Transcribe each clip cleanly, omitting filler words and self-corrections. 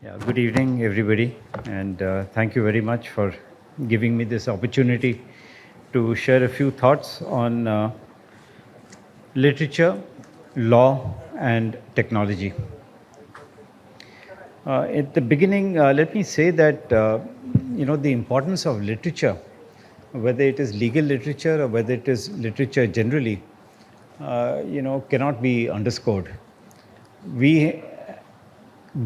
Yeah, good evening, everybody, and thank you very much for giving me this opportunity to share a few thoughts on literature, law, and technology. At the beginning, let me say that the importance of literature, whether it is legal literature or whether it is literature generally, cannot be underscored. We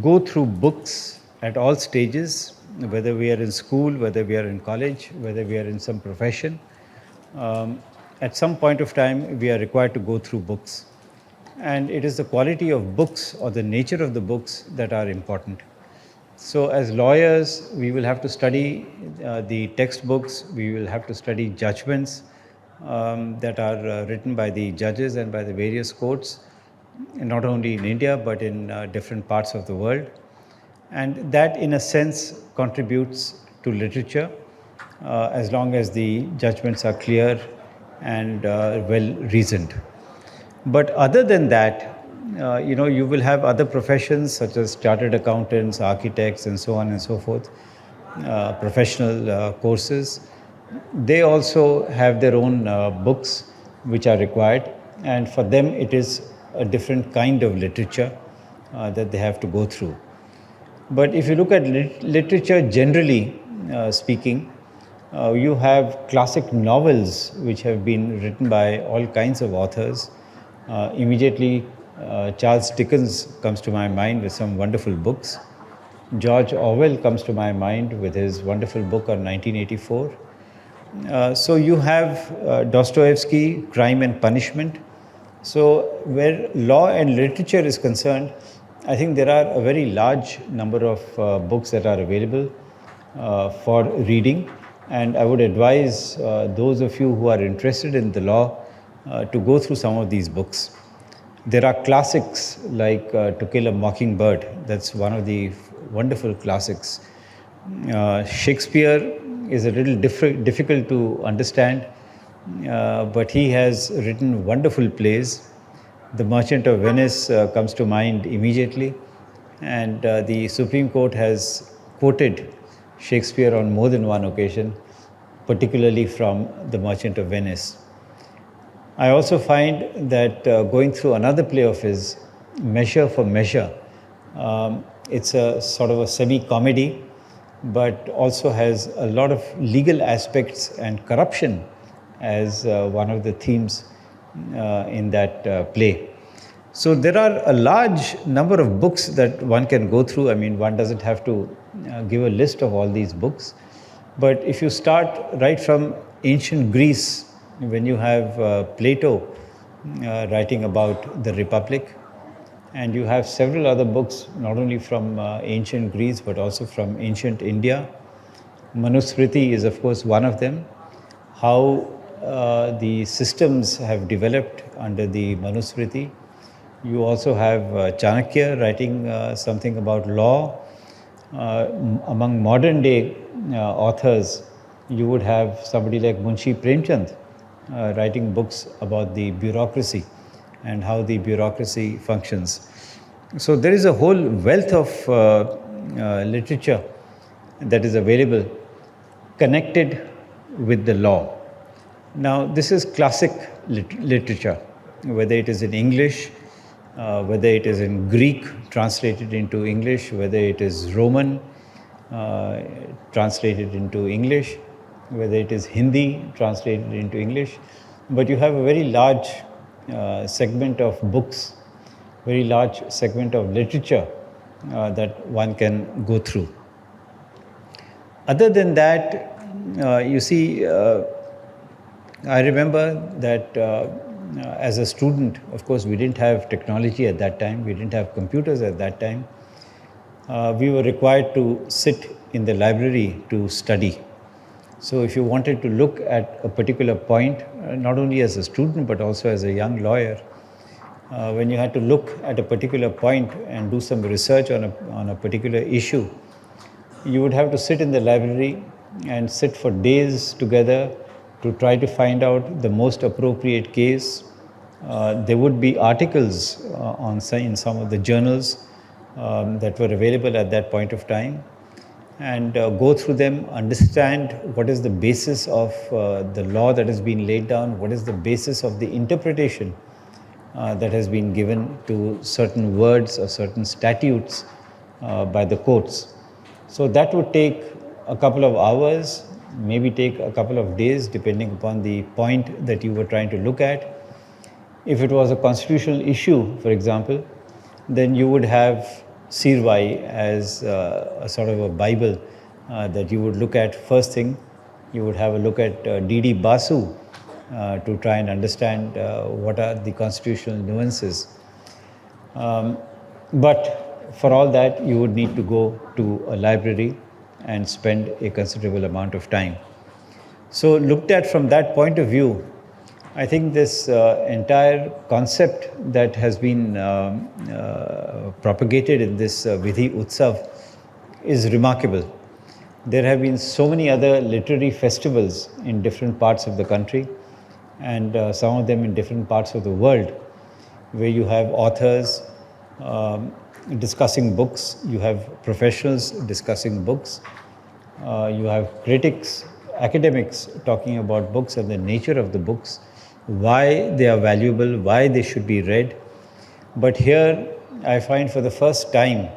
go through books at all stages, whether we are in school, whether we are in college, whether we are in some profession. At some point of time, we are required to go through books. And it is the quality of books or the nature of the books that are important. So, as lawyers, we will have to study the textbooks, we will have to study judgments that are written by the judges and by the various courts, not only in India but in different parts of the world. And that, in a sense, contributes to literature as long as the judgments are clear and well reasoned. But other than that, you will have other professions such as chartered accountants, architects, and so on and so forth, professional courses. They also have their own books which are required, and for them it is a different kind of literature that they have to go through. But if you look at literature generally speaking, you have classic novels which have been written by all kinds of authors. Immediately, Charles Dickens comes to my mind with some wonderful books. George Orwell comes to my mind with his wonderful book on 1984. So you have Dostoevsky, Crime and Punishment. So where law and literature is concerned, I think there are a very large number of books that are available for reading. And I would advise those of you who are interested in the law to go through some of these books. There are classics like To Kill a Mockingbird. That's one of the wonderful classics. Shakespeare is a little difficult to understand, but he has written wonderful plays. The Merchant of Venice comes to mind immediately, and the Supreme Court has quoted Shakespeare on more than one occasion, particularly from The Merchant of Venice. I also find that going through another play of his, Measure for Measure, it's a sort of a semi-comedy, but also has a lot of legal aspects and corruption as one of the themes in that play. So there are a large number of books that one can go through. I mean, one doesn't have to give a list of all these books. But if you start right from ancient Greece, when you have Plato writing about the Republic, and you have several other books, not only from ancient Greece, but also from ancient India. Manusmriti is, of course, one of them. How the systems have developed under the Manusmriti. You also have Chanakya writing something about law. Among modern day authors, you would have somebody like Munshi Premchand writing books about the bureaucracy and how the bureaucracy functions. So there is a whole wealth of literature that is available connected with the law. Now, this is classic literature, whether it is in English, whether it is in Greek translated into English, whether it is Roman translated into English, whether it is Hindi translated into English. But you have a very large segment of books, very large segment of literature that one can go through. Other than that, you see, I remember that as a student, of course, we didn't have technology at that time, we didn't have computers at that time. We were required to sit in the library to study. So if you wanted to look at a particular point, not only as a student but also as a young lawyer, when you had to look at a particular point and do some research on a particular issue, you would have to sit in the library and sit for days together to try to find out the most appropriate case. There would be articles in some of the journals that were available at that point of time, and go through them, understand what is the basis of the law that has been laid down, what is the basis of the interpretation that has been given to certain words or certain statutes by the courts. So that would take a couple of hours, maybe take a couple of days, depending upon the point that you were trying to look at. If it was a constitutional issue, for example, then you would have Sirvai as a sort of a Bible that you would look at first thing. You would have a look at D.D. Basu to try and understand what are the constitutional nuances. But for all that, you would need to go to a library and spend a considerable amount of time. So looked at from that point of view, I think this entire concept that has been propagated in this Vidhi Utsav is remarkable. There have been so many other literary festivals in different parts of the country, and some of them in different parts of the world, where you have authors discussing books, you have professionals discussing books, you have critics, academics talking about books and the nature of the books, why they are valuable, why they should be read. But here I find for the first time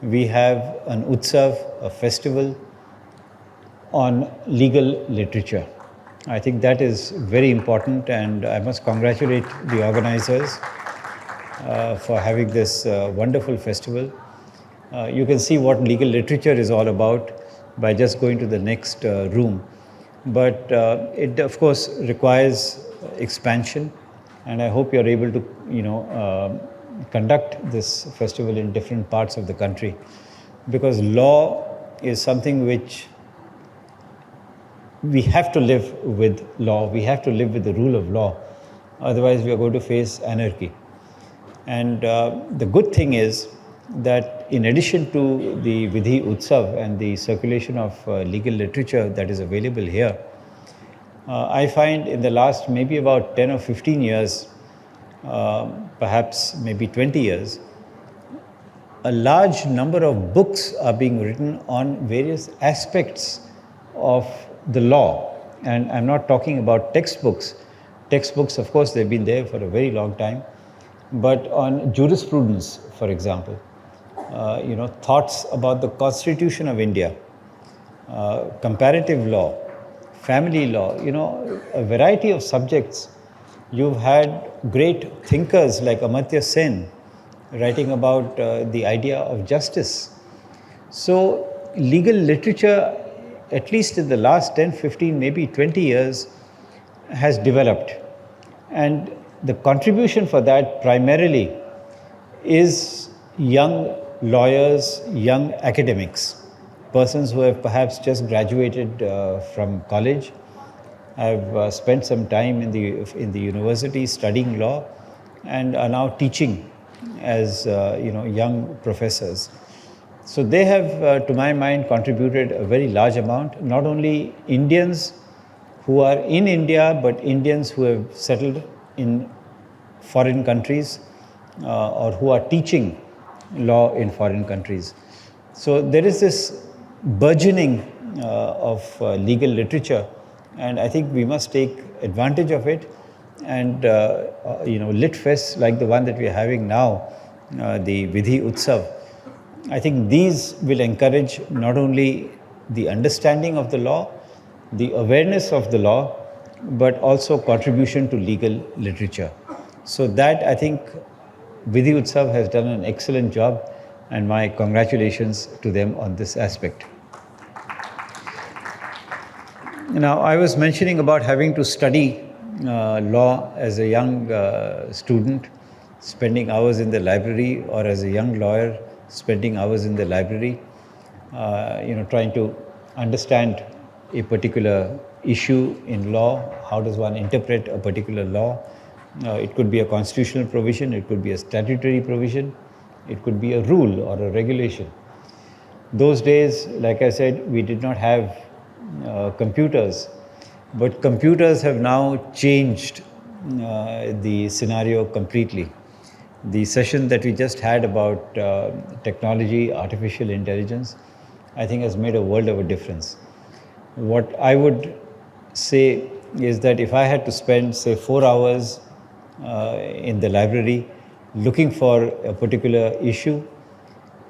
we have an Utsav, a festival on legal literature. I think that is very important, and I must congratulate the organizers for having this wonderful festival. You can see what legal literature is all about by just going to the next room. But it of course requires expansion, and I hope you're able to conduct this festival in different parts of the country, because law is something which we have to live with. Law, we have to live with the rule of law, otherwise we are going to face anarchy. And the good thing is that in addition to the Vidhi Utsav and the circulation of legal literature that is available here, I find in the last maybe about 10 or 15 years, perhaps maybe 20 years, a large number of books are being written on various aspects of the law. And I'm not talking about textbooks. Textbooks, of course, they've been there for a very long time. But on jurisprudence, for example, thoughts about the Constitution of India, comparative law, family law, a variety of subjects. You've had great thinkers like Amartya Sen writing about the idea of justice. So legal literature, at least in the last 10, 15, maybe 20 years, has developed. And the contribution for that primarily is young lawyers, young academics, persons who have perhaps just graduated from college, have spent some time in the university studying law, and are now teaching as young professors. So they have, to my mind, contributed a very large amount. Not only Indians who are in India, but Indians who have settled in foreign countries or who are teaching law in foreign countries. So there is this burgeoning of legal literature, and I think we must take advantage of it. And lit fests like the one that we are having now, the Vidhi Utsav, I think these will encourage not only the understanding of the law, the awareness of the law, but also contribution to legal literature. So that, I think, Vidhi Utsav has done an excellent job, and my congratulations to them on this aspect. Now, I was mentioning about having to study law as a young student, spending hours in the library, or as a young lawyer, spending hours in the library, trying to understand a particular issue in law. How does one interpret a particular law? It could be a constitutional provision, it could be a statutory provision, it could be a rule or a regulation. Those days, like I said, we did not have computers, but computers have now changed the scenario completely. The session that we just had about technology, artificial intelligence, I think has made a world of a difference. What I would say is that if I had to spend, say, 4 hours in the library looking for a particular issue,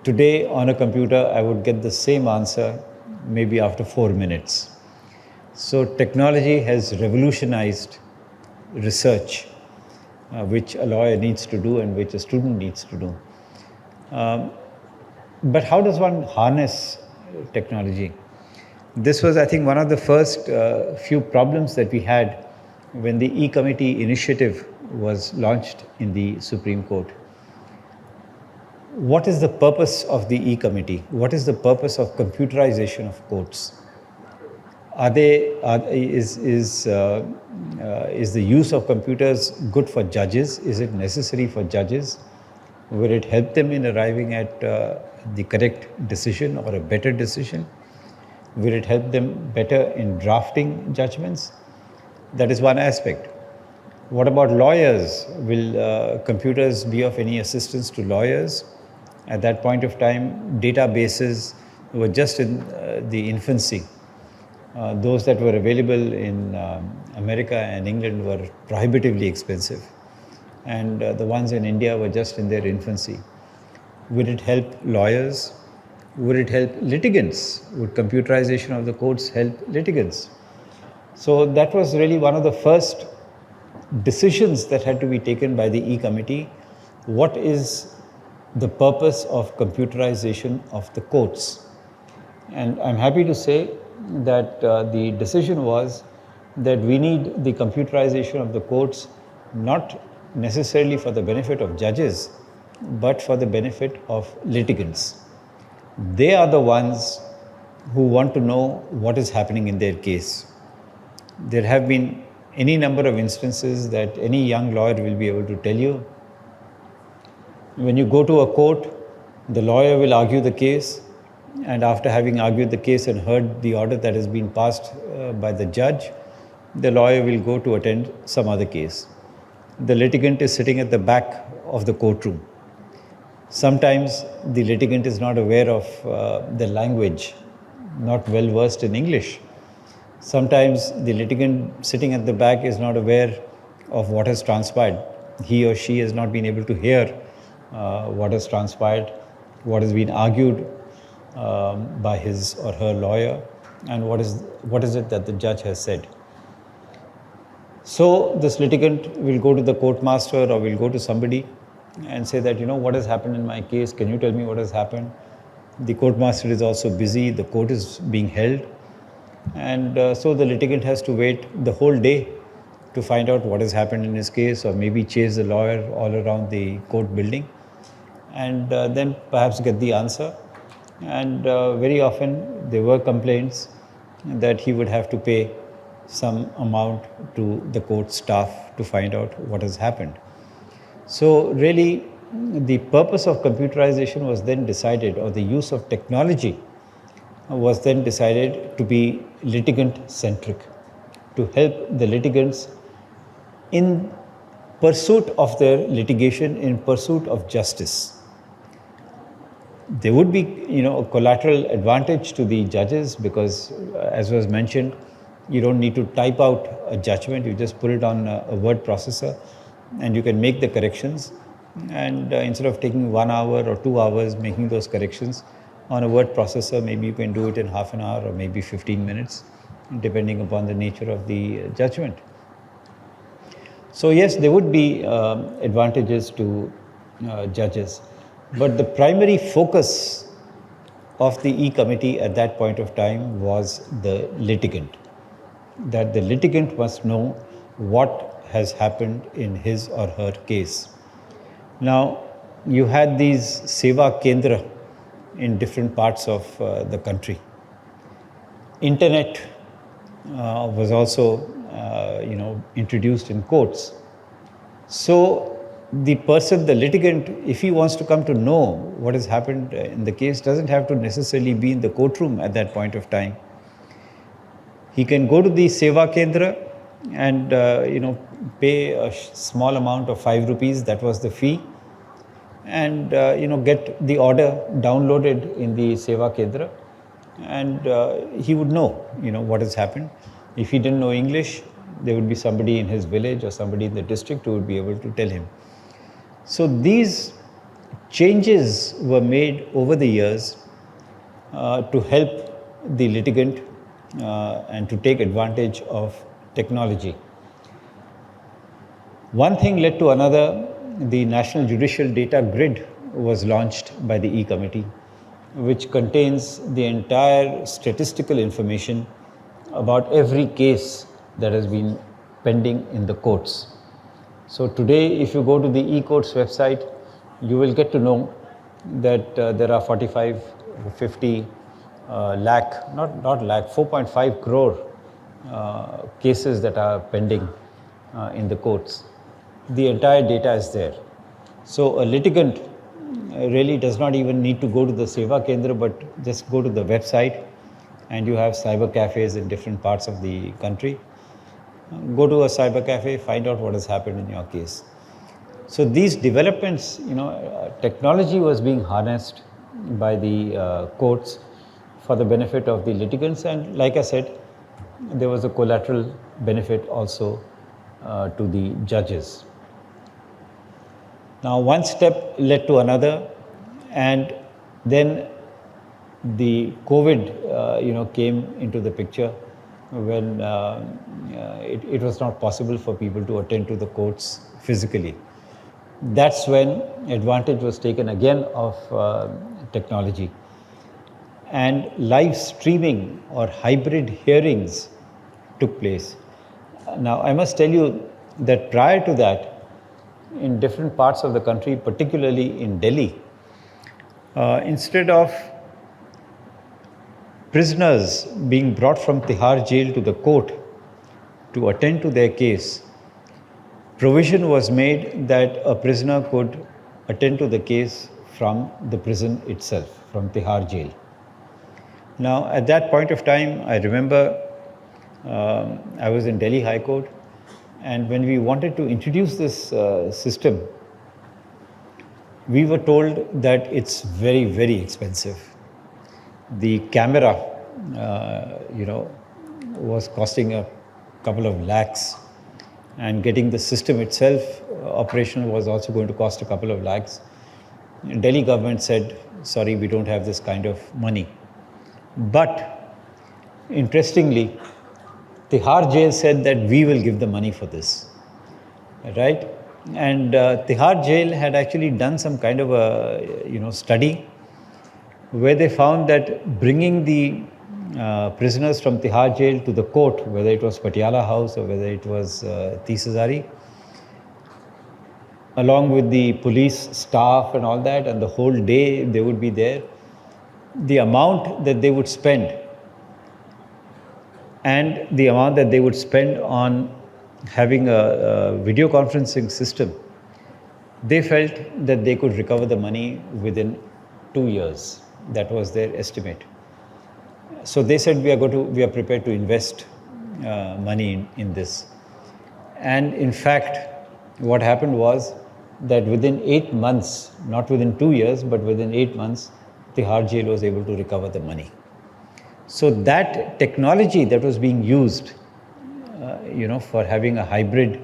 today on a computer I would get the same answer maybe after 4 minutes. So technology has revolutionized research, which a lawyer needs to do and which a student needs to do. But how does one harness technology? This was, I think, one of the first few problems that we had when the e-committee initiative was launched in the Supreme Court. What is the purpose of the e-committee? What is the purpose of computerization of courts? Is the use of computers good for judges? Is it necessary for judges? Will it help them in arriving at the correct decision or a better decision? Will it help them better in drafting judgments? That is one aspect. What about lawyers? Will computers be of any assistance to lawyers? At that point of time, databases were just in the infancy. Those that were available in America and England were prohibitively expensive, and the ones in India were just in their infancy. Would it help lawyers? Would it help litigants? Would computerization of the courts help litigants? So that was really one of the first decisions that had to be taken by the e-committee. What is the purpose of computerization of the courts? And I'm happy to say that the decision was that we need the computerization of the courts not necessarily for the benefit of judges, but for the benefit of litigants. They are the ones who want to know what is happening in their case. There have been any number of instances that any young lawyer will be able to tell you. When you go to a court, the lawyer will argue the case, and after having argued the case and heard the order that has been passed by the judge, the lawyer will go to attend some other case. The litigant is sitting at the back of the courtroom. Sometimes the litigant is not aware of the language, not well versed in English. Sometimes the litigant sitting at the back is not aware of what has transpired. He or she has not been able to hear what has transpired, what has been argued by his or her lawyer, and what is it that the judge has said. So this litigant will go to the court master or will go to somebody and say that, what has happened in my case? Can you tell me what has happened? The court master is also busy. The court is being held. And so the litigant has to wait the whole day to find out what has happened in his case, or maybe chase the lawyer all around the court building, and then perhaps get the answer. And very often there were complaints that he would have to pay some amount to the court staff to find out what has happened. So really, the purpose of computerization was then decided, or the use of technology was then decided to be litigant-centric, to help the litigants in pursuit of their litigation, in pursuit of justice. There would be, a collateral advantage to the judges because, as was mentioned, you don't need to type out a judgment. You just put it on a word processor and you can make the corrections. And instead of taking 1 hour or 2 hours making those corrections on a word processor, maybe you can do it in half an hour or maybe 15 minutes, depending upon the nature of the judgment. So yes, there would be advantages to judges. But the primary focus of the e-committee at that point of time was the litigant. That the litigant must know what has happened in his or her case. Now, you had these Seva Kendra in different parts of the country. Internet was also, introduced in courts. So the person, the litigant, if he wants to come to know what has happened in the case, doesn't have to necessarily be in the courtroom at that point of time. He can go to the Seva Kendra and, pay a small amount of 5 rupees. That was the fee. and get the order downloaded in the Seva Kendra, and he would know what has happened. If he didn't know English, there would be somebody in his village or somebody in the district who would be able to tell him. So these changes were made over the years to help the litigant and to take advantage of technology. One thing led to another. The National Judicial Data Grid was launched by the E-Committee, which contains the entire statistical information about every case that has been pending in the courts. So today, if you go to the e-courts website, you will get to know that there are 45, 50 lakh, not lakh, 4.5 crore cases that are pending in the courts. The entire data is there. So a litigant really does not even need to go to the Seva Kendra, but just go to the website, and you have cyber cafes in different parts of the country. Go to a cyber cafe, find out what has happened in your case. So these developments, technology was being harnessed by the courts for the benefit of the litigants, and like I said, there was a collateral benefit also to the judges. Now one step led to another, and then the COVID came into the picture when it was not possible for people to attend to the courts physically. That's when advantage was taken again of technology, and live streaming or hybrid hearings took place. Now I must tell you that prior to that, in different parts of the country, particularly in Delhi, instead of prisoners being brought from Tihar jail to the court to attend to their case, provision was made that a prisoner could attend to the case from the prison itself, from Tihar jail. Now, at that point of time, I remember I was in Delhi High Court, and when we wanted to introduce this system, we were told that it's very, very expensive. The camera, was costing a couple of lakhs, and getting the system itself operational was also going to cost a couple of lakhs. Delhi government said, sorry, we don't have this kind of money. But interestingly, Tihar jail said that we will give the money for this, right? And Tihar jail had actually done some kind of a study where they found that bringing the prisoners from Tihar jail to the court, whether it was Patiala House or whether it was Tisazari, along with the police staff and all that, and the whole day they would be there, the amount that they would spend and the amount that they would spend on having a video conferencing system, they felt that they could recover the money within 2 years. That was their estimate. So they said, we are prepared to invest money in this. And in fact, what happened was that within 8 months, not within 2 years, but within 8 months, Tihar jail was able to recover the money. So that technology that was being used, for having a hybrid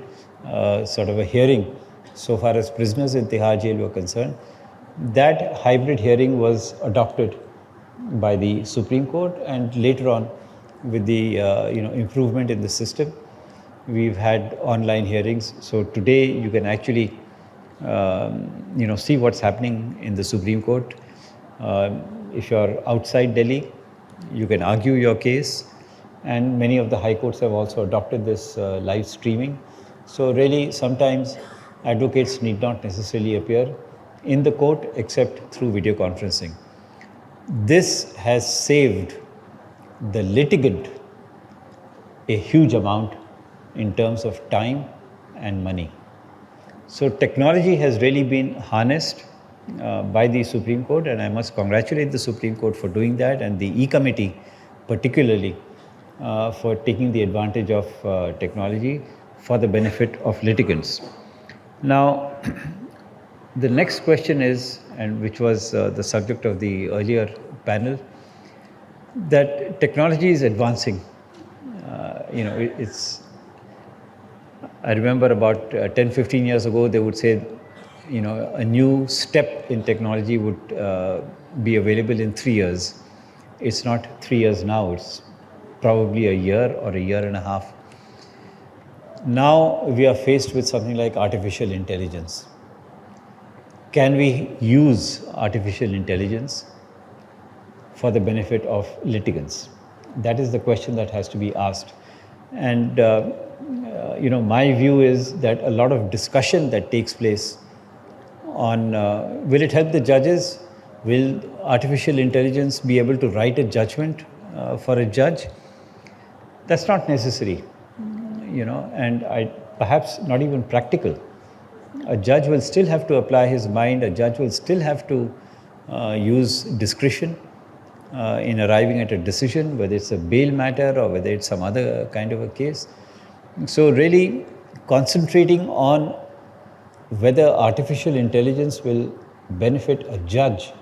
sort of a hearing, so far as prisoners in Tihar jail were concerned, that hybrid hearing was adopted by the Supreme Court, and later on, with the improvement in the system, we've had online hearings. So today you can actually see what's happening in the Supreme Court. If you're outside Delhi, you can argue your case, and many of the high courts have also adopted this live streaming. So really, sometimes advocates need not necessarily appear in the court except through video conferencing. This has saved the litigant a huge amount in terms of time and money. So technology has really been harnessed by the Supreme Court, and I must congratulate the Supreme Court for doing that, and the E-Committee particularly for taking the advantage of technology for the benefit of litigants. Now, The next question is, and which was the subject of the earlier panel, that technology is advancing. It's. I remember about 10, 15 years ago, they would say, a new step in technology would be available in 3 years. It's not 3 years now, it's probably a year or a year and a half. Now we are faced with something like artificial intelligence. Can we use artificial intelligence for the benefit of litigants? That is the question that has to be asked. And, my view is that a lot of discussion that takes place on will it help the judges? Will artificial intelligence be able to write a judgment for a judge? That's not necessary, and perhaps not even practical. A judge will still have to apply his mind. A judge will still have to use discretion in arriving at a decision, whether it's a bail matter or whether it's some other kind of a case. So really concentrating on whether artificial intelligence will benefit a judge,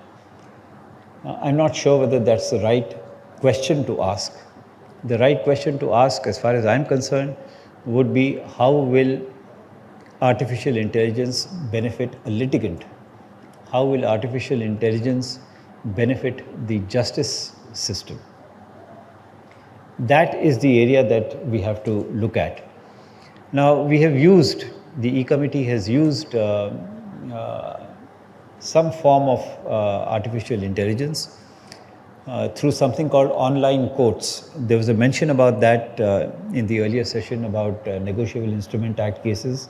I'm not sure whether that's the right question to ask. The right question to ask, as far as I'm concerned, would be how will artificial intelligence benefit a litigant? How will artificial intelligence benefit the justice system? That is the area that we have to look at. Now, the E-Committee has used some form of artificial intelligence through something called online courts. There was a mention about that in the earlier session about Negotiable Instrument Act cases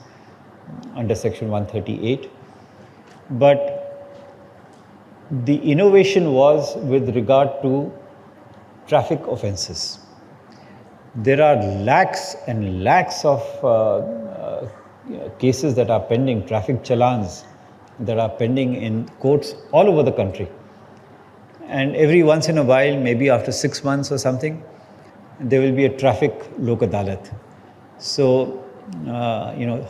under Section 138. But the innovation was with regard to traffic offences. There are lakhs and lakhs of cases that are pending, traffic challans that are pending in courts all over the country. And every once in a while, maybe after 6 months or something, there will be a traffic lok adalat. So,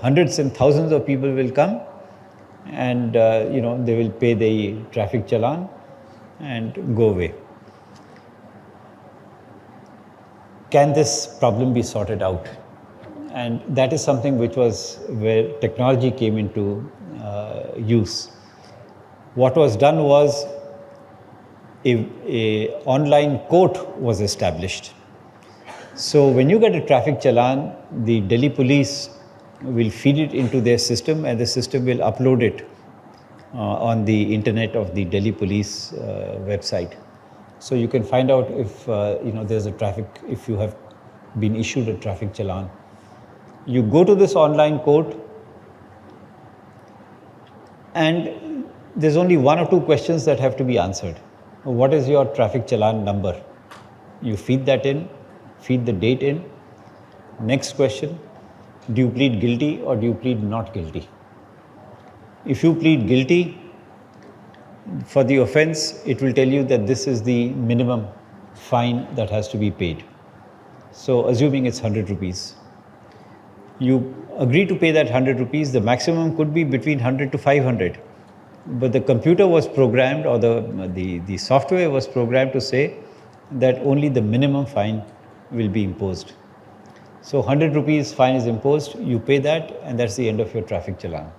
hundreds and thousands of people will come and, they will pay the traffic challan and go away. Can this problem be sorted out? And that is something which was where technology came into use. What was done was a online court was established. So when you get a traffic challan, the Delhi police will feed it into their system and the system will upload it on the internet of the Delhi police website. So you can find out if there's if you have been issued a traffic challan. You go to this online court and there's only 1 or 2 questions that have to be answered. What is your traffic challan number? You feed that in, feed the date in. Next question, do you plead guilty or do you plead not guilty? If you plead guilty, for the offense, it will tell you that this is the minimum fine that has to be paid. So assuming it's 100 rupees. You agree to pay that 100 rupees, the maximum could be between 100 to 500. But the computer was programmed, or the software was programmed to say that only the minimum fine will be imposed. So 100 rupees fine is imposed, you pay that, and that's the end of your traffic challan.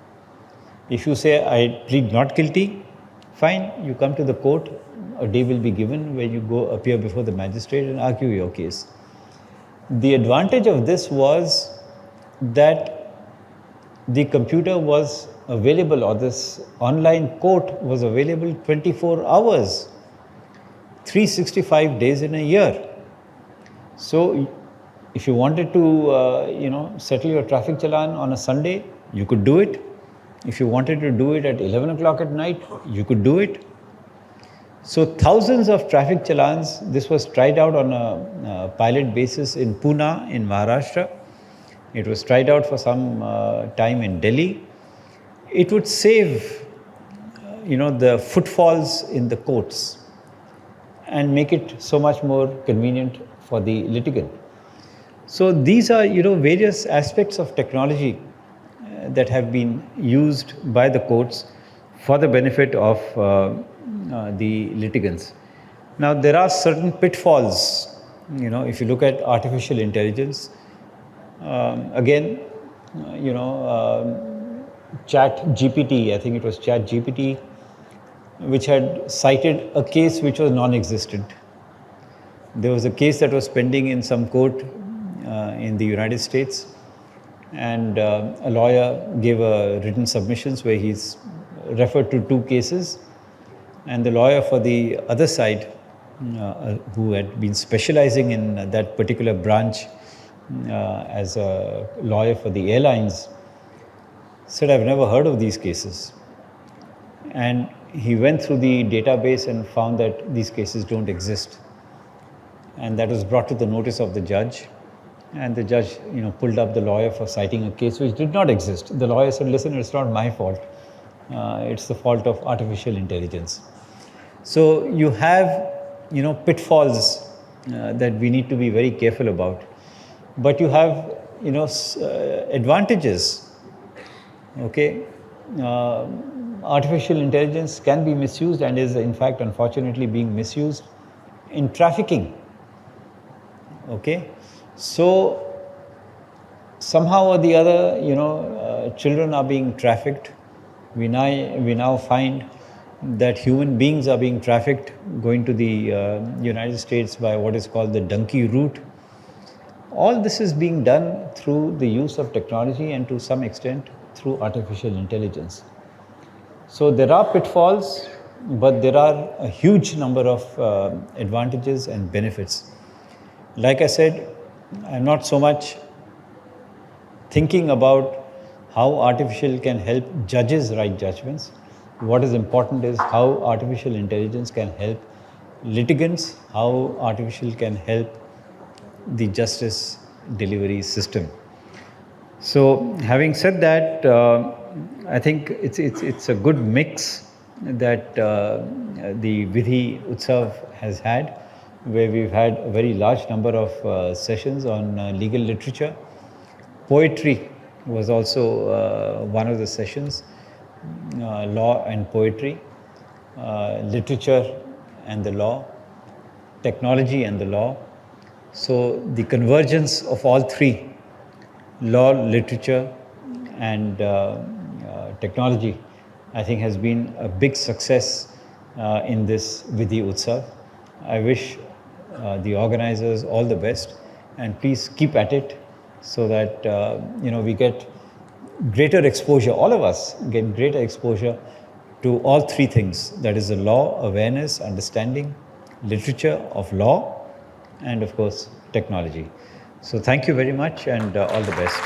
If you say, I plead not guilty, fine, you come to the court, a day will be given where you go appear before the magistrate and argue your case. The advantage of this was that the computer was available, or this online court was available 24 hours, 365 days in a year. So if you wanted to, settle your traffic challan on a Sunday, you could do it. If you wanted to do it at 11 o'clock at night, you could do it. So thousands of traffic challans. This was tried out on a pilot basis in Pune in Maharashtra. It was tried out for some time in Delhi. It would save, the footfalls in the courts and make it so much more convenient for the litigant. So these are, various aspects of technology that have been used by the courts for the benefit of the litigants. Now, there are certain pitfalls. If you look at artificial intelligence, again, Chat GPT, I think it was Chat GPT, which had cited a case which was non-existent. There was a case that was pending in some court in the United States, and a lawyer gave a written submissions where he's referred to two cases, and the lawyer for the other side, who had been specializing in that particular branch as a lawyer for the airlines, said, I've never heard of these cases. And he went through the database and found that these cases don't exist. And that was brought to the notice of the judge. And the judge, pulled up the lawyer for citing a case which did not exist. The lawyer said, listen, it's not my fault. It's the fault of artificial intelligence. So you have, pitfalls that we need to be very careful about. But you have, advantages. Okay, artificial intelligence can be misused and is in fact unfortunately being misused in trafficking. Okay, so somehow or the other, children are being trafficked. We now find that human beings are being trafficked going to the United States by what is called the donkey route. All this is being done through the use of technology and to some extent through artificial intelligence. So there are pitfalls, but there are a huge number of advantages and benefits. Like I said, I'm not so much thinking about how artificial can help judges write judgments. What is important is how artificial intelligence can help litigants, how artificial can help the justice delivery system. So, having said that, I think it's a good mix that the Vidhi Utsav has had, where we've had a very large number of sessions on legal literature. Poetry was also one of the sessions, law and poetry, literature and the law, technology and the law. So the convergence of all three, law, literature and technology, I think has been a big success in this Vidhi Utsav. I wish the organizers all the best, and please keep at it so that we get greater exposure, all of us get greater exposure to all three things, that is the law, awareness, understanding, literature of law, and of course technology. So thank you very much, and all the best.